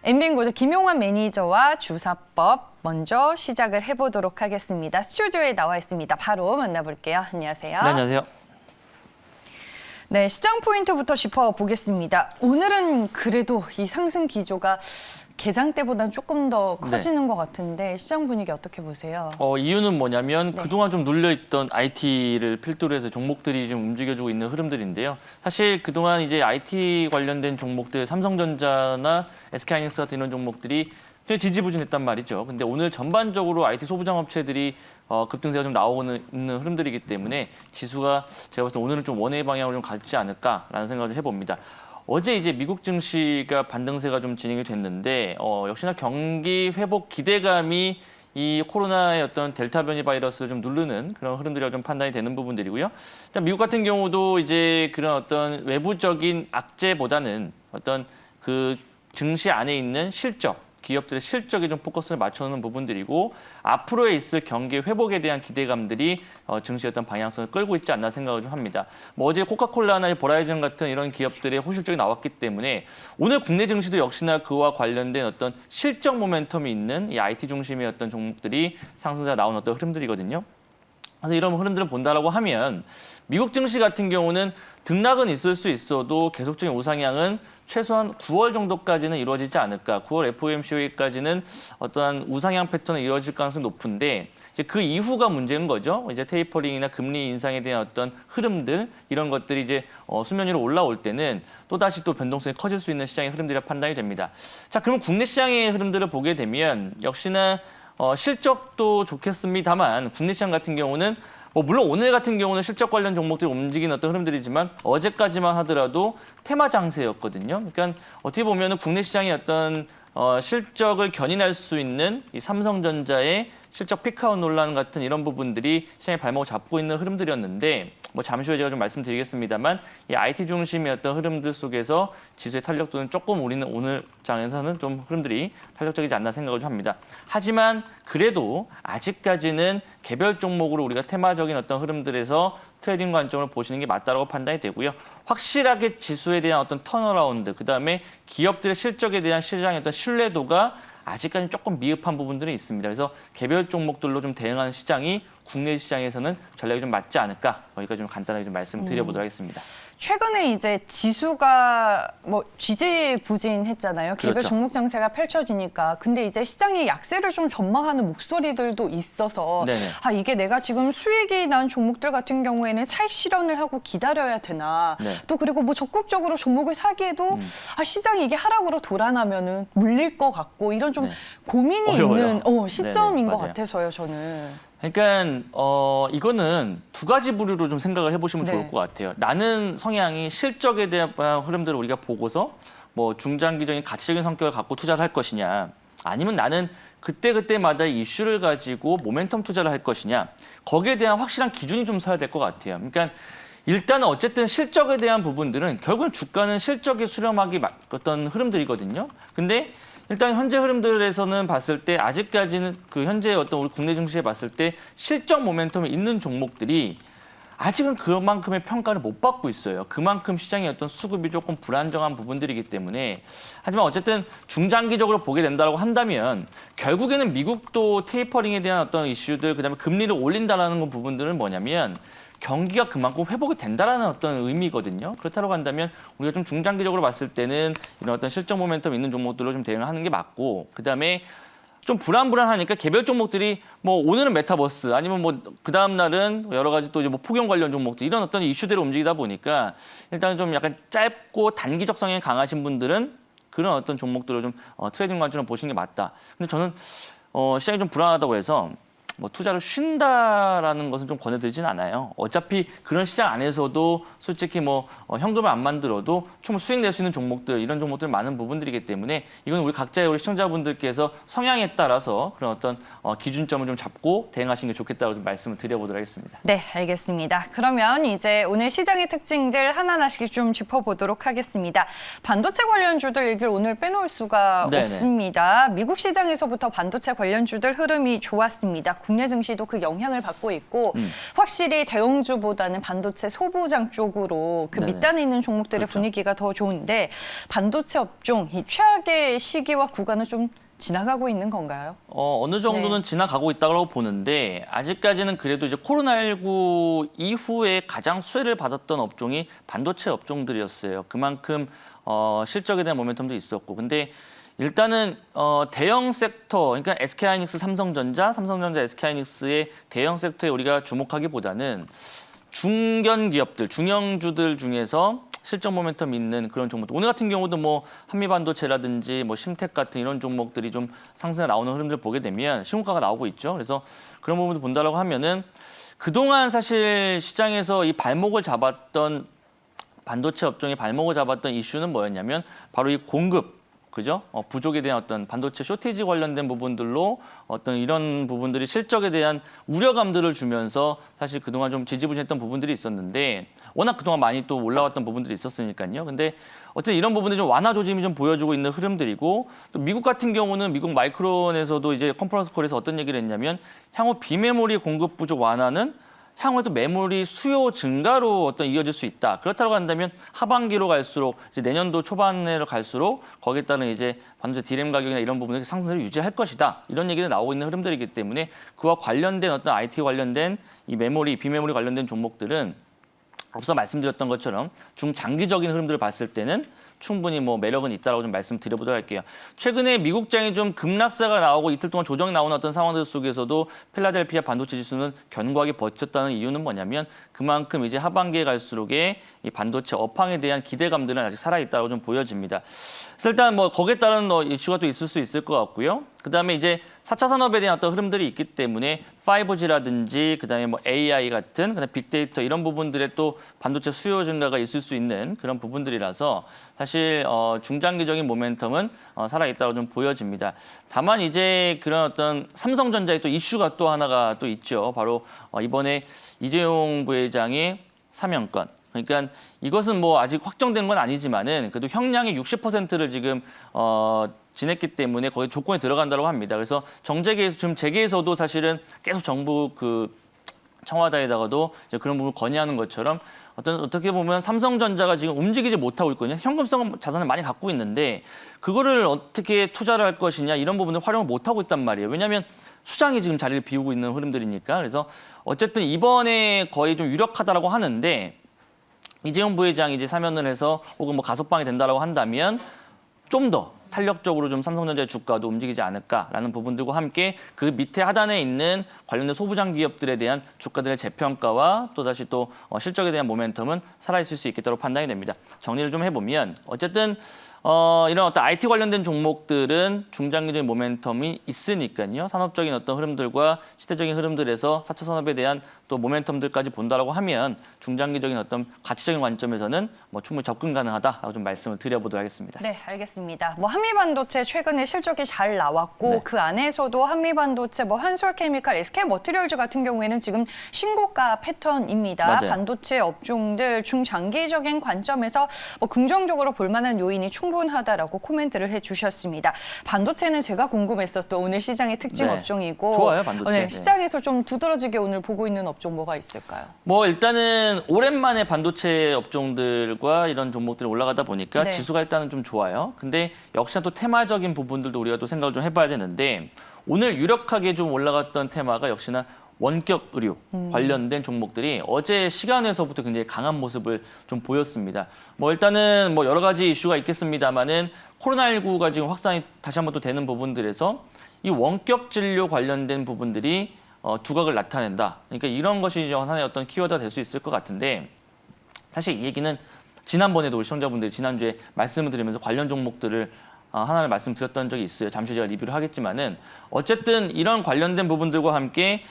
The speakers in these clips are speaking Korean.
엠비엔고조 김용환 매니저와 주사법 먼저 시작을 해보도록 하겠습니다. 스튜디오에 나와 있습니다. 바로 만나볼게요. 안녕하세요. 네, 안녕하세요. 네, 시장 포인트부터 짚어보겠습니다. 오늘은 그래도 이 상승 기조가 개장 때보다는 조금 더 커지는 것 같은데 시장 분위기 어떻게 보세요? 이유는 뭐냐면 그동안 좀 눌려있던 IT를 필두로 해서 종목들이 좀 움직여주고 있는 흐름들인데요. 사실 그동안 이제 IT 관련된 종목들, 삼성전자나 SK하이닉스 같은 이런 종목들이 굉장히 지지부진했단 말이죠. 근데 오늘 전반적으로 IT 소부장업체들이 급등세가 좀 나오고 있는 흐름들이기 때문에 지수가 제가 봤을 때 오늘은 좀 원의 방향으로 좀 갈지 않을까라는 생각을 해봅니다. 어제 이제 미국 증시가 반등세가 좀 진행이 됐는데 역시나 경기 회복 기대감이 이 코로나의 어떤 델타 변이 바이러스를 좀 누르는 그런 흐름들이 좀 판단이 되는 부분들이고요. 일단 미국 같은 경우도 이제 그런 어떤 외부적인 악재보다는 어떤 그 증시 안에 있는 실적, 기업들의 실적에 좀 포커스를 맞춰놓는 부분들이고 앞으로에 있을 경기 회복에 대한 기대감들이 증시의 어떤 방향성을 끌고 있지 않나 생각을 좀 합니다. 뭐 어제 코카콜라나 보라이즌 같은 이런 기업들의 호실적이 나왔기 때문에 오늘 국내 증시도 역시나 그와 관련된 어떤 실적 모멘텀이 있는 이 IT 중심의 어떤 종목들이 상승세가 나온 어떤 흐름들이거든요. 그래서 이런 흐름들을 본다라고 하면 미국 증시 같은 경우는 등락은 있을 수 있어도 계속적인 우상향은 최소한 9월 정도까지는 이루어지지 않을까. 9월 FOMC까지는 어떠한 우상향 패턴이 이루어질 가능성이 높은데 이제 그 이후가 문제인 거죠. 이제 테이퍼링이나 금리 인상에 대한 어떤 흐름들 이런 것들이 이제 수면 위로 올라올 때는 또 다시 또 변동성이 커질 수 있는 시장의 흐름들이 판단이 됩니다. 자, 그러면 국내 시장의 흐름들을 보게 되면 역시나 실적도 좋겠습니다만 국내 시장 같은 경우는 물론 오늘 같은 경우는 실적 관련 종목들이 움직이는 어떤 흐름들이지만 어제까지만 하더라도 테마 장세였거든요. 그러니까 어떻게 보면 국내 시장의 어떤 실적을 견인할 수 있는 이 삼성전자의 실적 피크아웃 논란 같은 이런 부분들이 시장의 발목을 잡고 있는 흐름들이었는데 뭐 잠시 후에 제가 좀 말씀드리겠습니다만 이 IT 중심의 어떤 흐름들 속에서 지수의 탄력도는 조금 우리는 오늘 장에서는 좀 흐름들이 탄력적이지 않나 생각을 좀 합니다. 하지만 그래도 아직까지는 개별 종목으로 우리가 테마적인 어떤 흐름들에서 트레이딩 관점으로 보시는 게 맞다라고 판단이 되고요. 확실하게 지수에 대한 어떤 턴어라운드, 그다음에 기업들의 실적에 대한 시장의 어떤 신뢰도가 아직까지는 조금 미흡한 부분들이 있습니다. 그래서 개별 종목들로 좀 대응하는 시장이 국내 시장에서는 전략이 좀 맞지 않을까? 여기까지 좀 간단하게 좀 말씀드려보도록 하겠습니다. 최근에 이제 지수가 뭐 지지부진했잖아요. 개별 그렇죠. 종목 장세가 펼쳐지니까. 근데 이제 시장이 약세를 좀 전망하는 목소리들도 있어서 네네. 이게 내가 지금 수익이 난 종목들 같은 경우에는 차익 실현을 하고 기다려야 되나. 네. 또 그리고 뭐 적극적으로 종목을 사기에도 시장이 이게 하락으로 돌아나면은 물릴 것 같고 이런 좀 네. 고민이 어려워요. 있는 시점인 네네, 것 맞아요. 같아서요, 저는. 그러니까 이거는 두 가지 부류로 좀 생각을 해보시면 좋을 것 같아요. 나는 성향이 실적에 대한 흐름들을 우리가 보고서 뭐 중장기적인 가치적인 성격을 갖고 투자를 할 것이냐, 아니면 나는 그때그때마다 이슈를 가지고 모멘텀 투자를 할 것이냐, 거기에 대한 확실한 기준이 좀 서야 될 것 같아요. 그러니까 일단은 어쨌든 실적에 대한 부분들은 결국은 주가는 실적에 수렴하기 어떤 흐름들이거든요. 근데 일단 현재 흐름들에서는 봤을 때 아직까지는 그 현재 어떤 우리 국내 증시에 봤을 때 실적 모멘텀이 있는 종목들이 아직은 그만큼의 평가를 못 받고 있어요. 그만큼 시장의 어떤 수급이 조금 불안정한 부분들이기 때문에. 하지만 어쨌든 중장기적으로 보게 된다고 한다면 결국에는 미국도 테이퍼링에 대한 어떤 이슈들, 그다음에 금리를 올린다라는 부분들은 뭐냐면 경기가 그만큼 회복이 된다라는 어떤 의미거든요. 그렇다고 한다면 우리가 좀 중장기적으로 봤을 때는 이런 어떤 실적 모멘텀 있는 종목들로 좀 대응을 하는 게 맞고, 그다음에 좀 불안하니까 개별 종목들이 뭐 오늘은 메타버스 아니면 뭐 그다음 날은 여러 가지 또 이제 뭐 폭염 관련 종목들 이런 어떤 이슈대로 움직이다 보니까 일단 좀 약간 짧고 단기적 성향이 강하신 분들은 그런 어떤 종목들을 좀 트레이딩 관점으로 보시는 게 맞다. 근데 저는 시장이 좀 불안하다고 해서 뭐 투자를 쉰다라는 것은 좀 권해드리진 않아요. 어차피 그런 시장 안에서도 솔직히 뭐 현금을 안 만들어도 충분히 수익 낼 수 있는 종목들, 이런 종목들 많은 부분들이기 때문에 이건 우리 각자의 우리 시청자분들께서 성향에 따라서 그런 어떤 기준점을 좀 잡고 대응하시는 게 좋겠다고 좀 말씀을 드려보도록 하겠습니다. 네, 알겠습니다. 그러면 이제 오늘 시장의 특징들 하나하나씩 좀 짚어보도록 하겠습니다. 반도체 관련주들 얘기를 오늘 빼놓을 수가 네네. 없습니다. 미국 시장에서부터 반도체 관련주들 흐름이 좋았습니다. 국내 증시도 그 영향을 받고 있고 확실히 대형주보다는 반도체 소부장 쪽으로 그 네네. 밑단에 있는 종목들의 그렇죠. 분위기가 더 좋은데 반도체 업종 이 최악의 시기와 구간을 좀 지나가고 있는 건가요? 어느 정도는 네. 지나가고 있다고 보는데 아직까지는 그래도 이제 코로나19 이후에 가장 수혜를 받았던 업종이 반도체 업종들이었어요. 그만큼 실적에 대한 모멘텀도 있었고. 근데 일단은 대형 섹터, 그러니까 SK하이닉스, 삼성전자, SK하이닉스의 대형 섹터에 우리가 주목하기보다는 중견 기업들, 중형주들 중에서 실적 모멘텀 있는 그런 종목들. 오늘 같은 경우도 뭐 한미반도체라든지 뭐 심텍 같은 이런 종목들이 좀 상승에 나오는 흐름들을 보게 되면 신고가가 나오고 있죠. 그래서 그런 부분도 본다라고 하면은 그동안 사실 시장에서 이 발목을 잡았던 반도체 업종의 발목을 잡았던 이슈는 뭐였냐면 바로 이 공급, 그죠? 부족에 대한 어떤 반도체 쇼티지 관련된 부분들로 어떤 이런 부분들이 실적에 대한 우려감들을 주면서 사실 그동안 좀 지지부진했던 부분들이 있었는데 워낙 그동안 많이 또 올라왔던 부분들이 있었으니까요. 근데 어쨌든 이런 부분들이 좀 완화 조짐이 좀 보여주고 있는 흐름들이고 또 미국 같은 경우는 미국 마이크론에서도 이제 컨퍼런스 콜에서 어떤 얘기를 했냐면 향후 비메모리 공급 부족 완화는 향후에도 메모리 수요 증가로 어떤 이어질 수 있다. 그렇다고 한다면 하반기로 갈수록 이제 내년도 초반으로 갈수록 거기에 따른 이제 반도체 디램 가격이나 이런 부분들이 상승을 유지할 것이다. 이런 얘기가 나오고 있는 흐름들이기 때문에 그와 관련된 어떤 IT 관련된 이 메모리, 비메모리 관련된 종목들은 앞서 말씀드렸던 것처럼 중장기적인 흐름들을 봤을 때는 충분히 뭐 매력은 있다라고 좀 말씀드려보도록 할게요. 최근에 미국장이 좀 급락세가 나오고 이틀 동안 조정이 나오는 어떤 상황들 속에서도 필라델피아 반도체 지수는 견고하게 버텼다는 이유는 뭐냐면 그만큼 이제 하반기에 갈수록의 이 반도체 업황에 대한 기대감들은 아직 살아있다고 좀 보여집니다. 그래서 일단 뭐 거기에 따른 이슈가 또 있을 수 있을 것 같고요. 그다음에 이제 4차 산업에 대한 어떤 흐름들이 있기 때문에 5G라든지 그다음에 뭐 AI 같은 그다음에 빅데이터 이런 부분들에 또 반도체 수요 증가가 있을 수 있는 그런 부분들이라서 사실 중장기적인 모멘텀은 살아있다고 좀 보여집니다. 다만 이제 그런 어떤 삼성전자의 또 이슈가 또 하나가 또 있죠. 바로 이번에 이재용 부회장의 사면권. 그러니까 이것은 뭐 아직 확정된 건 아니지만은 그래도 형량의 60%를 지금 지냈기 때문에 거기 조건에 들어간다고 합니다. 그래서 정재계에서 지금 재계에서도 사실은 계속 정부 그 청와대에다가도 이제 그런 부분을 건의하는 것처럼 어떻게 보면 삼성전자가 지금 움직이지 못하고 있거든요. 현금성 자산을 많이 갖고 있는데 그거를 어떻게 투자를 할 것이냐 이런 부분을 활용을 못하고 있단 말이에요. 왜냐하면 수장이 지금 자리를 비우고 있는 흐름들이니까. 그래서 어쨌든 이번에 거의 좀 유력하다라고 하는데 이재용 부회장이 이제 사면을 해서 혹은 뭐 가석방이 된다라고 한다면 좀 더 탄력적으로 좀 삼성전자의 주가도 움직이지 않을까라는 부분들과 함께 그 밑에 하단에 있는 관련된 소부장 기업들에 대한 주가들의 재평가와 또다시 또 실적에 대한 모멘텀은 살아있을 수 있겠다고 판단이 됩니다. 정리를 좀 해보면 어쨌든 이런 어떤 IT 관련된 종목들은 중장기적인 모멘텀이 있으니까요. 산업적인 어떤 흐름들과 시대적인 흐름들에서 4차 산업에 대한 또 모멘텀들까지 본다라고 하면 중장기적인 어떤 가치적인 관점에서는 뭐 충분히 접근 가능하다라고 좀 말씀을 드려보도록 하겠습니다. 네, 알겠습니다. 뭐 한미반도체 최근에 실적이 잘 나왔고 네. 그 안에서도 한미반도체, 뭐 한솔케미칼, SK머티리얼즈 같은 경우에는 지금 신고가 패턴입니다. 맞아요. 반도체 업종들 중장기적인 관점에서 뭐 긍정적으로 볼 만한 요인이 충분하다라고 코멘트를 해주셨습니다. 반도체는 제가 궁금했었던 오늘 시장의 특징 네. 업종이고 좋아요, 반도체. 네, 네. 시장에서 좀 두드러지게 오늘 보고 있는 업종 뭐가 있을까요? 뭐 일단은 오랜만에 반도체 업종들과 이런 종목들이 올라가다 보니까 네. 지수가 일단은 좀 좋아요. 근데 역시나 또 테마적인 부분들도 우리가 또 생각을 좀 해봐야 되는데 오늘 유력하게 좀 올라갔던 테마가 역시나 원격 의료 관련된 종목들이 어제 시간에서부터 굉장히 강한 모습을 좀 보였습니다. 뭐 일단은 뭐 여러 가지 이슈가 있겠습니다만은 코로나19가 지금 확산이 다시 한번 또 되는 부분들에서 이 원격 진료 관련된 부분들이 두각을 나타낸다. 그러니까 이런 것이 이제 하나의 어떤 키워드가 될 수 있을 것 같은데 사실 이 얘기는 지난번에도 우리 시청자분들이 지난주에 말씀을 드리면서 관련 종목들을 하나를 말씀드렸던 적이 있어요. 잠시 제가 리뷰를 하겠지만은 어쨌든 이런 관련된 부분들과 함께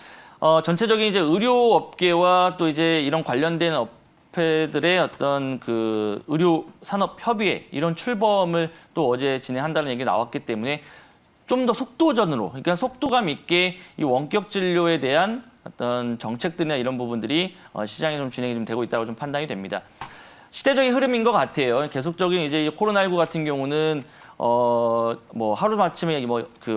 전체적인 이제 의료 업계와 또 이제 이런 관련된 업체들의 어떤 그 의료 산업 협의회 이런 출범을 또 어제 진행한다는 얘기가 나왔기 때문에 좀 더 속도전으로, 그러니까 속도감 있게 이 원격 진료에 대한 어떤 정책들이나 이런 부분들이 시장에 좀 진행이 좀 되고 있다고 좀 판단이 됩니다. 시대적인 흐름인 것 같아요. 계속적인 이제 코로나19 같은 경우는 뭐 하루아침에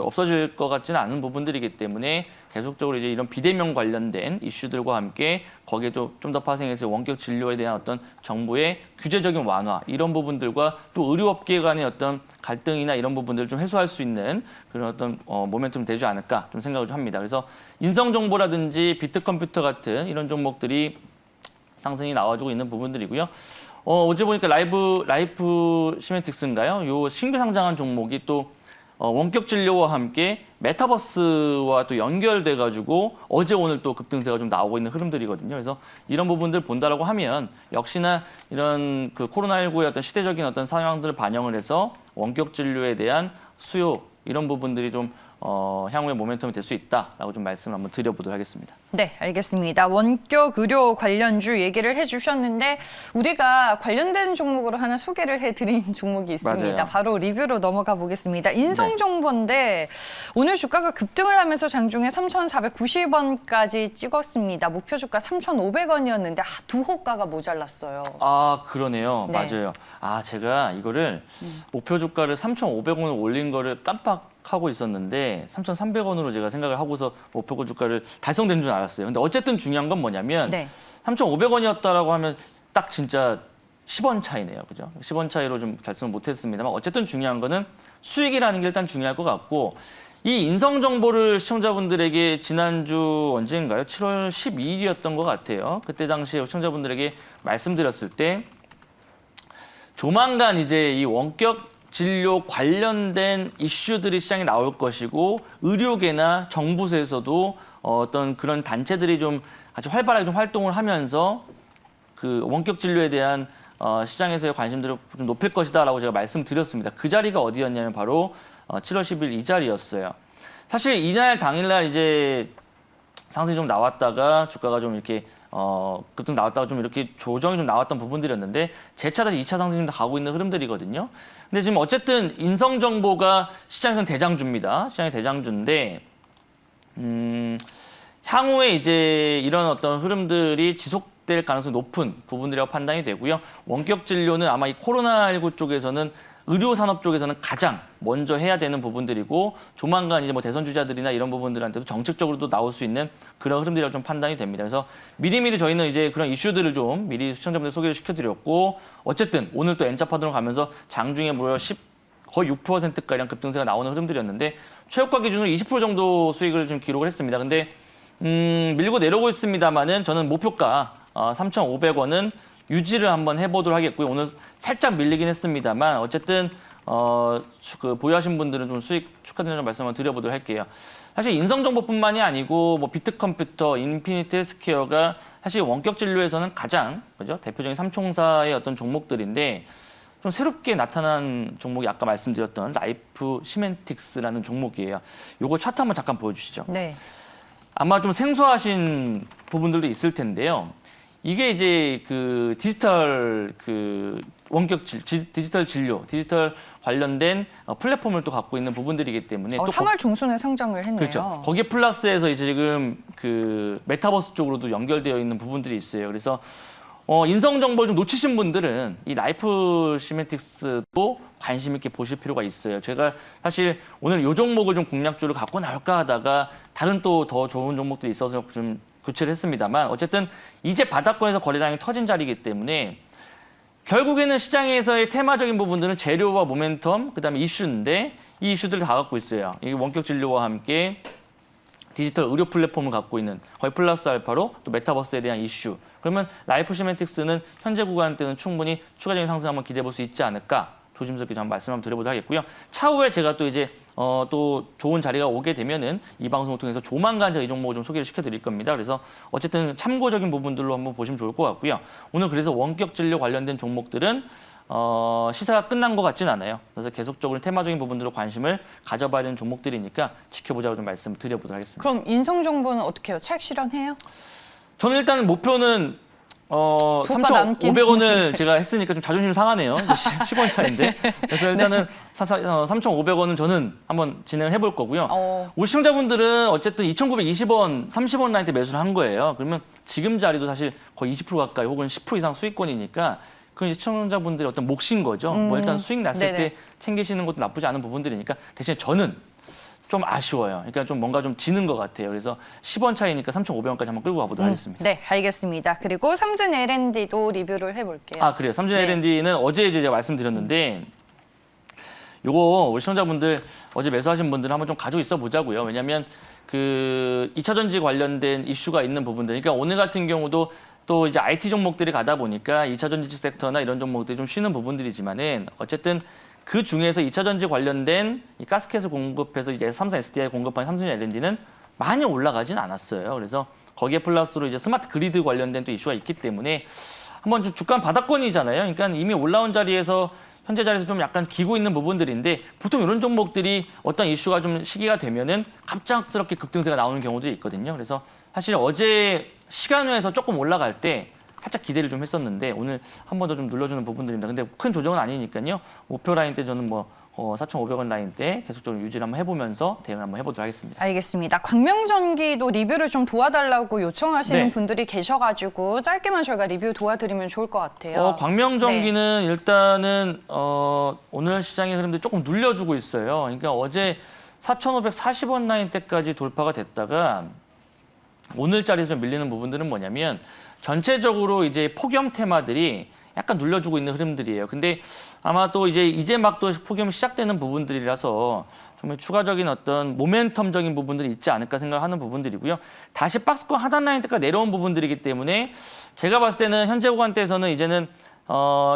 없어질 것 같지는 않은 부분들이기 때문에 계속적으로 이제 이런 비대면 관련된 이슈들과 함께 거기에도 좀 더 파생해서 원격 진료에 대한 어떤 정부의 규제적인 완화 이런 부분들과 또 의료업계 간의 어떤 갈등이나 이런 부분들을 좀 해소할 수 있는 그런 어떤 모멘텀이 되지 않을까 좀 생각을 좀 합니다. 그래서 인성정보라든지 비트컴퓨터 같은 이런 종목들이 상승이 나와주고 있는 부분들이고요. 어제 보니까 라이프 시멘틱스인가요? 요 신규 상장한 종목이 또 원격 진료와 함께 메타버스와 또 연결돼 가지고 어제 오늘 또 급등세가 좀 나오고 있는 흐름들이거든요. 그래서 이런 부분들 본다라고 하면 역시나 이런 그 코로나19의 어떤 시대적인 어떤 상황들을 반영을 해서 원격 진료에 대한 수요 이런 부분들이 좀 향후에 모멘텀이 될 수 있다라고 좀 말씀을 한번 드려보도록 하겠습니다. 네, 알겠습니다. 원격 의료 관련주 얘기를 해주셨는데 우리가 관련된 종목으로 하나 소개를 해드린 종목이 있습니다. 맞아요. 바로 리뷰로 넘어가 보겠습니다. 인성정보인데 오늘 주가가 급등을 하면서 장중에 3,490원까지 찍었습니다. 목표 주가 3,500원이었는데 두 호가가 모자랐어요. 아, 그러네요. 네. 맞아요. 제가 이거를 목표 주가를 3,500원을 올린 거를 깜빡하고 있었는데 3,300원으로 제가 생각을 하고서 목표 주가를 달성된 줄 알았어요. 근데 어쨌든 중요한 건 뭐냐면 네. 3,500원이었다라고 하면 딱 진짜 10원 차이네요. 그죠? 10원 차이로 좀 달성을 못했습니다만 어쨌든 중요한 거는 수익이라는 게 일단 중요할 것 같고 이 인성 정보를 시청자분들에게 지난주 언제인가요? 7월 12일이었던 것 같아요. 그때 당시에 시청자분들에게 말씀드렸을 때 조만간 이제 이 원격 진료 관련된 이슈들이 시장에 나올 것이고 의료계나 정부에서도 어떤 그런 단체들이 좀 아주 활발하게 좀 활동을 하면서 그 원격 진료에 대한 시장에서의 관심들을 좀 높일 것이다라고 제가 말씀드렸습니다. 그 자리가 어디였냐면 바로 7월 10일 이 자리였어요. 사실 이날 당일날 이제 상승이 좀 나왔다가 주가가 좀 이렇게 급등 나왔다가 좀 이렇게 조정이 좀 나왔던 부분들이었는데 재차 다시 2차 상승이 가고 있는 흐름들이거든요. 근데 지금 어쨌든 인성 정보가 시장에서는 대장주입니다. 시장의 대장주인데 향후에 이제 이런 어떤 흐름들이 지속될 가능성이 높은 부분들이라고 판단이 되고요. 원격 진료는 아마 이 코로나19 쪽에서는 의료 산업 쪽에서는 가장 먼저 해야 되는 부분들이고 조만간 이제 뭐 대선 주자들이나 이런 부분들한테도 정책적으로도 나올 수 있는 그런 흐름들이라고 좀 판단이 됩니다. 그래서 미리미리 저희는 이제 그런 이슈들을 좀 미리 시청자분들 소개를 시켜드렸고 어쨌든 오늘 또 N자 파동을 가면서 장중에 무려 거의 6%가량 급등세가 나오는 흐름들이었는데 최고가 기준으로 20% 정도 수익을 좀 기록을 했습니다. 근데 밀고 내려오고 있습니다만은 저는 목표가 3,500원은 유지를 한번 해보도록 하겠고요. 오늘 살짝 밀리긴 했습니다만 어쨌든 그 보유하신 분들은 좀 수익 축하드리는 말씀을 드려보도록 할게요. 사실 인성정보뿐만이 아니고 뭐 비트컴퓨터, 인피니트 헬스케어가 사실 원격 진료에서는 가장 그죠? 대표적인 삼총사의 어떤 종목들인데 좀 새롭게 나타난 종목이 아까 말씀드렸던 라이프 시멘틱스라는 종목이에요. 요거 차트 한번 잠깐 보여주시죠. 네. 아마 좀 생소하신 부분들도 있을 텐데요. 이게 이제 그 디지털 그 원격 디지털 진료, 디지털 관련된 플랫폼을 또 갖고 있는 부분들이기 때문에 또 3월 중순에 상장을 했네요. 그렇죠. 거기에 플러스해서 이제 지금 그 메타버스 쪽으로도 연결되어 있는 부분들이 있어요. 그래서 인성 정보를 좀 놓치신 분들은 이 라이프 시멘틱스도 관심 있게 보실 필요가 있어요. 제가 사실 오늘 이 종목을 좀 공략주를 갖고 나올까 하다가 다른 또 더 좋은 종목들이 있어서 좀 교체를 했습니다만 어쨌든 이제 바닥권에서 거래량이 터진 자리이기 때문에 결국에는 시장에서의 테마적인 부분들은 재료와 모멘텀, 그다음에 이슈인데 이 이슈들을 다 갖고 있어요. 이 원격 진료와 함께 디지털 의료 플랫폼을 갖고 있는 거의 플러스 알파로 또 메타버스에 대한 이슈. 그러면 라이프 시멘틱스는 현재 구간 때는 충분히 추가적인 상승 한번 기대해 볼 수 있지 않을까 조심스럽게 좀 말씀 한번 드려보도록 하겠고요. 차후에 제가 또 이제 또 좋은 자리가 오게 되면은 이 방송을 통해서 조만간 제가 이 종목을 좀 소개를 시켜드릴 겁니다. 그래서 어쨌든 참고적인 부분들로 한번 보시면 좋을 것 같고요. 오늘 그래서 원격 진료 관련된 종목들은 시사가 끝난 것 같진 않아요. 그래서 계속적으로 테마적인 부분들로 관심을 가져봐야 되는 종목들이니까 지켜보자고 좀 말씀을 드려보도록 하겠습니다. 그럼 인성정보는 어떻게 해요? 차익 실현해요? 저는 일단 목표는 3,500원을 제가 했으니까 좀 자존심 상하네요. 10원 차인데. 그래서 일단은 3,500원은 저는 한번 진행을 해볼 거고요. 우리 시청자분들은 어쨌든 2,920원, 30원 라인 때 매수를 한 거예요. 그러면 지금 자리도 사실 거의 20% 가까이 혹은 10% 이상 수익권이니까 그건 이제 시청자분들의 어떤 몫인 거죠. 뭐 일단 수익 났을 네네. 때 챙기시는 것도 나쁘지 않은 부분들이니까 대신에 저는 좀 아쉬워요. 그러니까 좀 뭔가 좀 지는 것 같아요. 그래서 10원 차이니까 3,500원까지 한번 끌고 가보도록 하겠습니다. 네, 알겠습니다. 그리고 삼진 L&D도 리뷰를 해볼게요. 아, 그래요. 삼진 네. L&D는 어제 이제 제가 말씀드렸는데 요거 우리 시청자분들 어제 매수하신 분들은 한번 좀 가지고 있어 보자고요. 왜냐하면 그 2차 전지 관련된 이슈가 있는 부분들. 그러니까 오늘 같은 경우도 또 이제 IT 종목들이 가다 보니까 2차 전지 섹터나 이런 종목들이 좀 쉬는 부분들이지만은 어쨌든 그 중에서 2차 전지 관련된 이 가스켓을 공급해서 이제 삼성 SDI 공급한 삼성 L&D는 많이 올라가진 않았어요. 그래서 거기에 플러스로 이제 스마트 그리드 관련된 또 이슈가 있기 때문에 한번 주가 바닥권이잖아요. 그러니까 이미 올라온 자리에서 현재 자리에서 좀 약간 기고 있는 부분들인데 보통 이런 종목들이 어떤 이슈가 좀 시기가 되면은 갑작스럽게 급등세가 나오는 경우들이 있거든요. 그래서 사실 어제 시간외에서 조금 올라갈 때 살짝 기대를 좀 했었는데 오늘 한 번 더 좀 눌러주는 부분들입니다. 근데 큰 조정은 아니니까요. 목표 라인 때 저는 뭐 4,500원 라인 때 계속적으로 유지를 한번 해보면서 대응을 한번 해보도록 하겠습니다. 알겠습니다. 광명전기도 리뷰를 좀 도와달라고 요청하시는 네. 분들이 계셔가지고 짧게만 저희가 리뷰 도와드리면 좋을 것 같아요. 광명전기는 일단은 오늘 시장의 흐름들이 조금 눌려주고 있어요. 그러니까 어제 4,540원 라인 때까지 돌파가 됐다가 오늘 자리에서 좀 밀리는 부분들은 뭐냐면 전체적으로 이제 폭염 테마들이 약간 눌려주고 있는 흐름들이에요. 근데 아마 또 이제 막 또 폭염이 시작되는 부분들이라서 좀 추가적인 어떤 모멘텀적인 부분들이 있지 않을까 생각하는 부분들이고요. 다시 박스권 하단 라인 때까지 내려온 부분들이기 때문에 제가 봤을 때는 현재 구간대에서는 이제는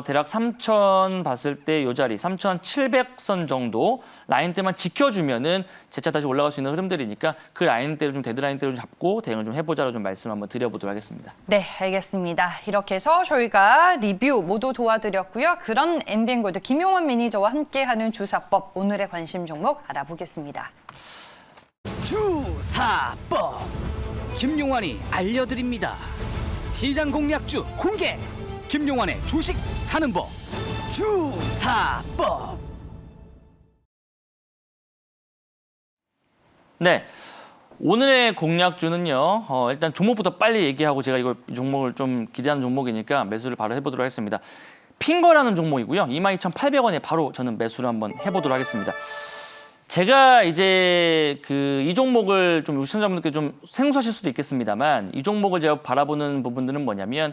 대략 3,000 봤을 때 이 자리 3,700선 정도 라인대만 지켜주면은 재차 다시 올라갈 수 있는 흐름들이니까 그 라인대로 좀 데드라인대로 잡고 대응을 좀 해보자로 좀 말씀 한번 드려보도록 하겠습니다. 네, 알겠습니다. 이렇게 해서 저희가 리뷰 모두 도와드렸고요. 그런 엠비엔골드 김용원 매니저와 함께하는 주사법 오늘의 관심 종목 알아보겠습니다. 주사법 김용환이 알려드립니다. 시장 공략주 공개 김용환의 주식 사는 법 주사법. 네. 오늘의 공략주는요. 일단 종목부터 빨리 얘기하고 제가 이 종목을 좀 기대하는 종목이니까 매수를 바로 해보도록 하겠습니다. 핑거라는 종목이고요. 22,800원에 바로 저는 매수를 한번 해보도록 하겠습니다. 제가 이제 이 종목을 좀 시청자분들께 좀 생소하실 수도 있겠습니다만 이 종목을 제가 바라보는 부분들은 뭐냐면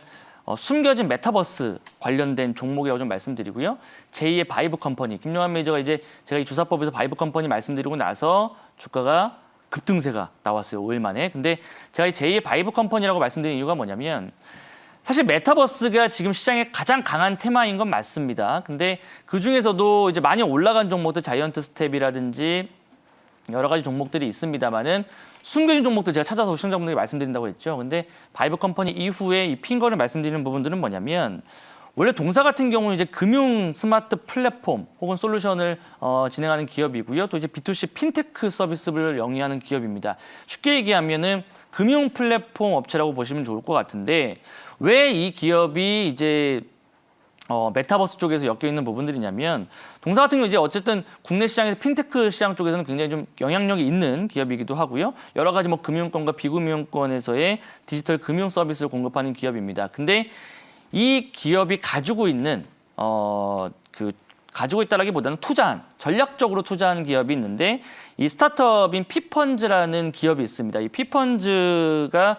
숨겨진 메타버스 관련된 종목이라고 좀 말씀드리고요. 제2의 바이브 컴퍼니 김용환 매니저가 이제 제가 이 주사법에서 바이브 컴퍼니 말씀드리고 나서 주가가 급등세가 나왔어요. 5일 만에. 근데 제가 이 제2의 바이브 컴퍼니라고 말씀드린 이유가 뭐냐면 사실 메타버스가 지금 시장에 가장 강한 테마인 건 맞습니다. 근데 그 중에서도 이제 많이 올라간 종목들 자이언트 스텝이라든지 여러 가지 종목들이 있습니다만은 숨겨진 종목들 제가 찾아서 시청자분들에게 말씀드린다고 했죠. 근데 바이브 컴퍼니 이후에 이 핑거를 말씀드리는 부분들은 뭐냐면 원래 동사 같은 경우는 이제 금융 스마트 플랫폼 혹은 솔루션을 진행하는 기업이고요. 또 이제 B2C 핀테크 서비스를 영위하는 기업입니다. 쉽게 얘기하면은 금융 플랫폼 업체라고 보시면 좋을 것 같은데 왜 이 기업이 이제 메타버스 쪽에서 엮여 있는 부분들이냐면 동사 같은 경우 이제 어쨌든 국내 시장에서 핀테크 시장 쪽에서는 굉장히 좀 영향력이 있는 기업이기도 하고요. 여러 가지 뭐 금융권과 비금융권에서의 디지털 금융 서비스를 공급하는 기업입니다. 근데 이 기업이 가지고 있는 가지고 있다라기보다는 전략적으로 투자하는 기업이 있는데 이 스타트업인 피펀즈라는 기업이 있습니다. 이 피펀즈가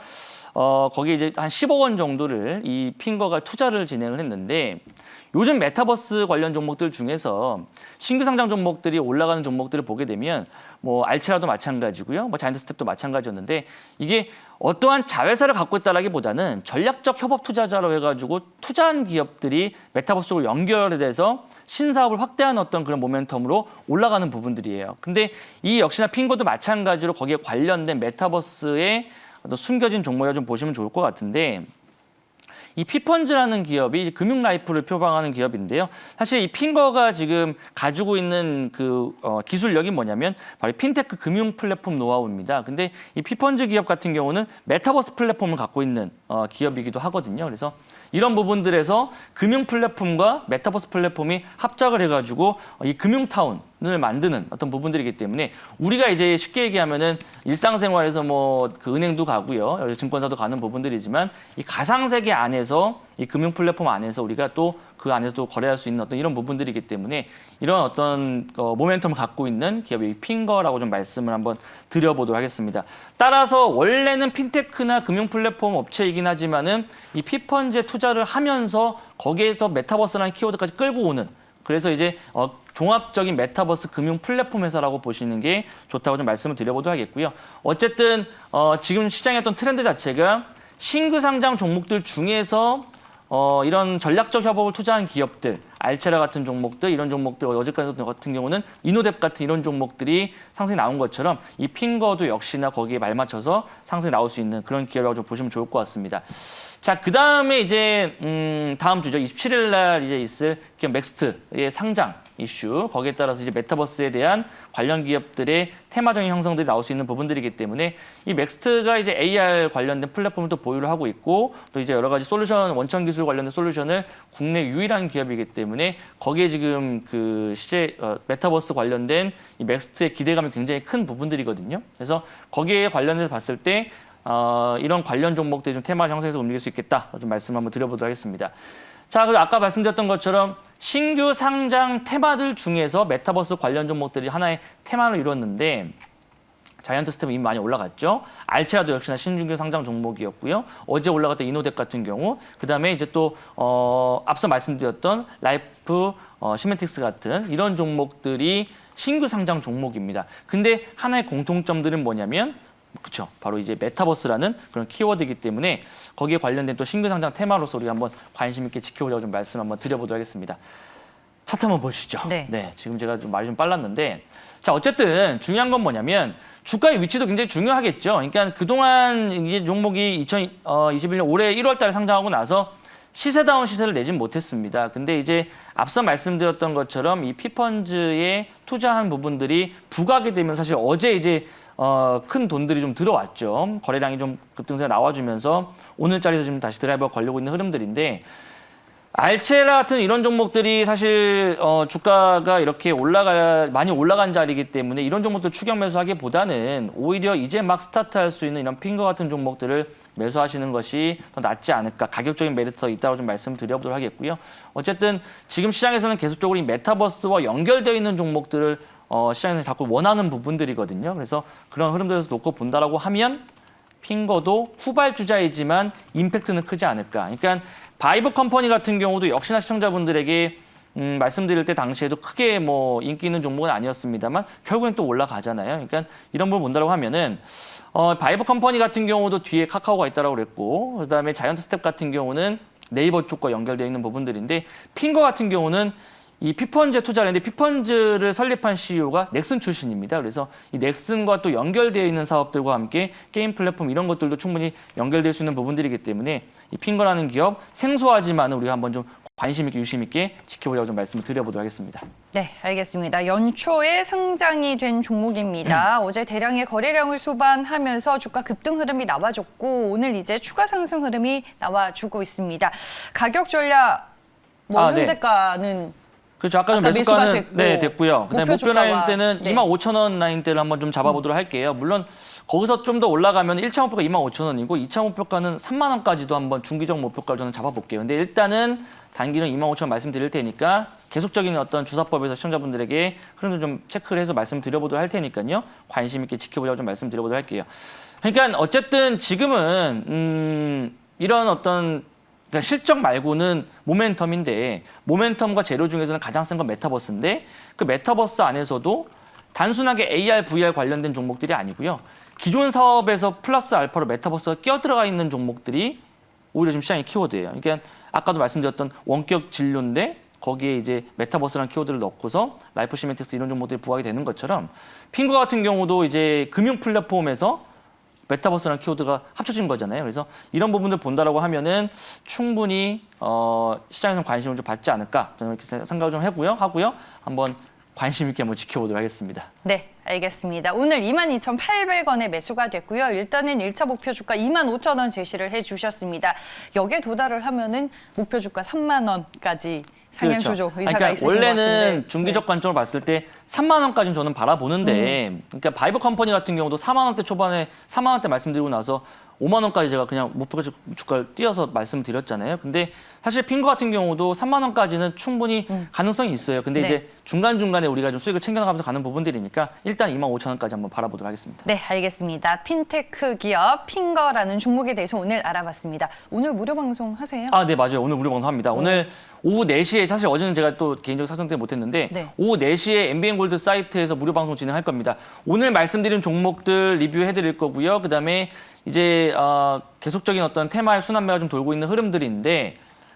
거기에 이제 한 10억 원 정도를 이 핑거가 투자를 진행을 했는데 요즘 메타버스 관련 종목들 중에서 신규 상장 종목들이 올라가는 종목들을 보게 되면 뭐 알체라도 마찬가지고요. 뭐 자이언트 스텝도 마찬가지였는데 이게 어떠한 자회사를 갖고 있다라기보다는 전략적 협업 투자자로 해가지고 투자한 기업들이 메타버스 쪽으로 연결이 돼서 신사업을 확대하는 어떤 그런 모멘텀으로 올라가는 부분들이에요. 근데 이 역시나 핑거도 마찬가지로 거기에 관련된 메타버스의 어떤 숨겨진 종목이라 좀 보시면 좋을 것 같은데 이 피펀즈라는 기업이 금융 라이프를 표방하는 기업인데요. 사실 이 핑거가 지금 가지고 있는 기술력이 뭐냐면 바로 핀테크 금융 플랫폼 노하우입니다. 근데 이 피펀즈 기업 같은 경우는 메타버스 플랫폼을 갖고 있는 기업이기도 하거든요. 그래서 이런 부분들에서 금융 플랫폼과 메타버스 플랫폼이 합작을 해가지고 이 금융타운 을 만드는 어떤 부분들이기 때문에 우리가 이제 쉽게 얘기하면은 일상생활에서 뭐 그 은행도 가고요, 증권사도 가는 부분들이지만 이 가상세계 안에서 이 금융 플랫폼 안에서 우리가 또 그 안에서도 거래할 수 있는 어떤 이런 부분들이기 때문에 이런 어떤 모멘텀을 갖고 있는 기업이 핑거라고 좀 말씀을 한번 드려보도록 하겠습니다. 따라서 원래는 핀테크나 금융 플랫폼 업체이긴 하지만은 이 피펀즈에 투자를 하면서 거기에서 메타버스라는 키워드까지 끌고 오는, 그래서 이제 종합적인 메타버스 금융 플랫폼 회사라고 보시는 게 좋다고 좀 말씀을 드려보도록 하겠고요. 어쨌든 지금 시장의 어떤 트렌드 자체가 신규 상장 종목들 중에서 이런 전략적 협업을 투자한 기업들, 알체라 같은 종목들, 이런 종목들, 어제까지 같은 경우는 이노뎁 같은 이런 종목들이 상승이 나온 것처럼 이 핑거도 역시나 거기에 말맞춰서 상승이 나올 수 있는 그런 기업이라고 좀 보시면 좋을 것 같습니다. 자, 그 다음에 이제 다음 주죠. 27일 날 이제 있을 기업 넥스트의 상장 이슈, 거기에 따라서 이제 메타버스에 대한 관련 기업들의 테마적인 형성들이 나올 수 있는 부분들이기 때문에 이 넥스트가 이제 AR 관련된 플랫폼을 또 보유를 하고 있고, 또 이제 여러 가지 솔루션, 원천 기술 관련된 솔루션을 국내 유일한 기업이기 때문에 거기에 지금 그 메타버스 관련된 이 넥스트의 기대감이 굉장히 큰 부분들이거든요. 그래서 거기에 관련해서 봤을 때 이런 관련 종목들이 좀 테마를 형성해서 움직일 수 있겠다, 좀 말씀 한번 드려보도록 하겠습니다. 자, 그리고 아까 말씀드렸던 것처럼 신규 상장 테마들 중에서 메타버스 관련 종목들이 하나의 테마를 이뤘는데, 자이언트 스텝은 이미 많이 올라갔죠. 알체라도 역시나 신규 상장 종목이었고요. 어제 올라갔던 이노뎁 같은 경우, 그 다음에 이제 또 앞서 말씀드렸던 라이프 시멘틱스 같은 이런 종목들이 신규 상장 종목입니다. 근데 하나의 공통점들은 뭐냐면, 그렇죠, 바로 이제 메타버스라는 그런 키워드이기 때문에 거기에 관련된 또 신규 상장 테마로서 우리가 한번 관심 있게 지켜보자고 좀 말씀 한번 드려보도록 하겠습니다. 차트 한번 보시죠. 네. 지금 제가 좀 말이 좀 빨랐는데, 자, 어쨌든 중요한 건 뭐냐면 주가의 위치도 굉장히 중요하겠죠. 그러니까 그동안 이제 종목이 2021년 올해 1월 달에 상장하고 나서 시세다운 시세를 내진 못했습니다. 근데 이제 앞서 말씀드렸던 것처럼 이 피펀즈에 투자한 부분들이 부각이 되면 사실 어제 이제 큰 돈들이 좀 들어왔죠. 거래량이 좀 급등세가 나와주면서 오늘자리에서 지금 다시 드라이버가 걸리고 있는 흐름들인데, 알체라 같은 이런 종목들이 사실 주가가 이렇게 많이 올라간 자리이기 때문에 이런 종목들 추격 매수하기보다는 오히려 이제 막 스타트할 수 있는 이런 핑거 같은 종목들을 매수하시는 것이 더 낫지 않을까, 가격적인 메리트가 더 있다고 좀 말씀드려보도록 하겠고요. 어쨌든 지금 시장에서는 계속적으로 이 메타버스와 연결되어 있는 종목들을 시장에서 자꾸 원하는 부분들이거든요. 그래서 그런 흐름들에서 놓고 본다라고 하면 핑거도 후발주자이지만 임팩트는 크지 않을까. 그러니까 바이브 컴퍼니 같은 경우도 역시나 시청자분들에게 말씀드릴 때 당시에도 크게 뭐 인기 있는 종목은 아니었습니다만 결국엔 또 올라가잖아요. 그러니까 이런 부분 본다라고 하면은 바이브 컴퍼니 같은 경우도 뒤에 카카오가 있다라고 그랬고, 그다음에 자이언트 스텝 같은 경우는 네이버 쪽과 연결되어 있는 부분들인데, 핑거 같은 경우는 이 피펀즈에 투자를 했는데 피펀즈를 설립한 CEO가 넥슨 출신입니다. 그래서 이 넥슨과 또 연결되어 있는 사업들과 함께 게임 플랫폼 이런 것들도 충분히 연결될 수 있는 부분들이기 때문에 이 핑거라는 기업 생소하지만 우리가 한번 좀 관심 있게 유심 있게 지켜보려고 좀 말씀을 드려보도록 하겠습니다. 네, 알겠습니다. 연초에 상장이 된 종목입니다. 어제 대량의 거래량을 수반하면서 주가 급등 흐름이 나와줬고, 오늘 이제 추가 상승 흐름이 나와주고 있습니다. 가격 전략, 네. 현재가는 그렇죠. 아까 좀 매수가는 됐고요. 그다음에 목표 주가와, 라인 때는 25,000원 라인대를 한번 좀 잡아보도록 할게요. 물론 거기서 좀 더 올라가면 1차 목표가 25,000원이고 2차 목표가는 3만 원까지도 한번 중기적 목표가를 저는 잡아볼게요. 근데 일단은 단기는 25,000원 말씀드릴 테니까 계속적인 어떤 주사법에서 시청자분들에게 흐름을 좀 체크를 해서 말씀드려보도록 할 테니까요. 관심 있게 지켜보자고 좀 말씀드려보도록 할게요. 그러니까 어쨌든 지금은 이런 어떤 그러니까 실적 말고는 모멘텀인데, 모멘텀과 재료 중에서는 가장 센 건 메타버스인데, 그 메타버스 안에서도 단순하게 AR, VR 관련된 종목들이 아니고요. 기존 사업에서 플러스 알파로 메타버스가 끼어들어가 있는 종목들이 오히려 좀 시장의 키워드예요. 그러니까 아까도 말씀드렸던 원격 진료인데 거기에 이제 메타버스라는 키워드를 넣고서 라이프 시멘틱스 이런 종목들이 부각이 되는 것처럼, 핑거 같은 경우도 이제 금융 플랫폼에서 메타버스라는 키워드가 합쳐진 거잖아요. 그래서 이런 부분들 본다라고 하면은 충분히 시장에서 관심을 좀 받지 않을까, 저는 이렇게 생각을 좀 하고요. 한번 관심 있게 한번 지켜보도록 하겠습니다. 네, 알겠습니다. 오늘 22,800원에 매수가 됐고요. 일단은 1차 목표 주가 25,000원 제시를 해주셨습니다. 여기에 도달을 하면은 목표 주가 3만 원까지 상향 조정 의사가 그러니까 있으신 것 원래는 같은데. 중기적 네. 관점으로 봤을 때 3만 원까지는 저는 바라보는데 그러니까 바이브 컴퍼니 같은 경우도 4만 원대 초반에 4만 원대 말씀드리고 나서 5만 원까지 제가 그냥 목표 주가를 띄어서 말씀드렸잖아요. 근데 사실 핑거 같은 경우도 3만 원까지는 충분히 가능성이 있어요. 근데 네. 이제 중간중간에 우리가 좀 수익을 챙겨나가면서 가는 부분들이니까 일단 25,000원까지 한번 바라보도록 하겠습니다. 네, 알겠습니다. 핀테크 기업 핑거라는 종목에 대해서 오늘 알아봤습니다. 오늘 무료 방송 하세요? 아, 네, 맞아요. 오늘 무료 방송합니다. 오늘 오후 4시에 사실 어제는 제가 또 개인적 사정 때문에 못했는데 네. 오후 4시에 MBN 골드 사이트에서 무료 방송 진행할 겁니다. 오늘 말씀드린 종목들 리뷰해드릴 거고요. 그다음에 이제 계속적인 어떤 테마의 순환매가 좀 돌고 있는 흐름들인데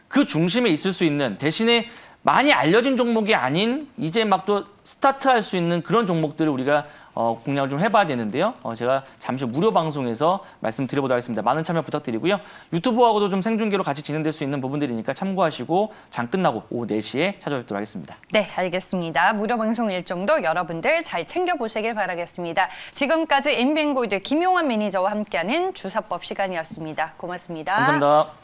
그 중심에 있을 수 있는 대신에 많이 알려진 종목이 아닌 이제 막 또 스타트할 수 있는 그런 종목들을 우리가 공략을 좀 해봐야 되는데요. 제가 잠시 후 무료 방송에서 말씀드려보도록 하겠습니다. 많은 참여 부탁드리고요. 유튜브하고도 좀 생중계로 같이 진행될 수 있는 부분들이니까 참고하시고 장 끝나고 오후 4시에 찾아뵙도록 하겠습니다. 네, 알겠습니다. 무료 방송 일정도 여러분들 잘 챙겨보시길 바라겠습니다. 지금까지 MBN 골드 김용환 매니저와 함께하는 주사법 시간이었습니다. 고맙습니다. 감사합니다.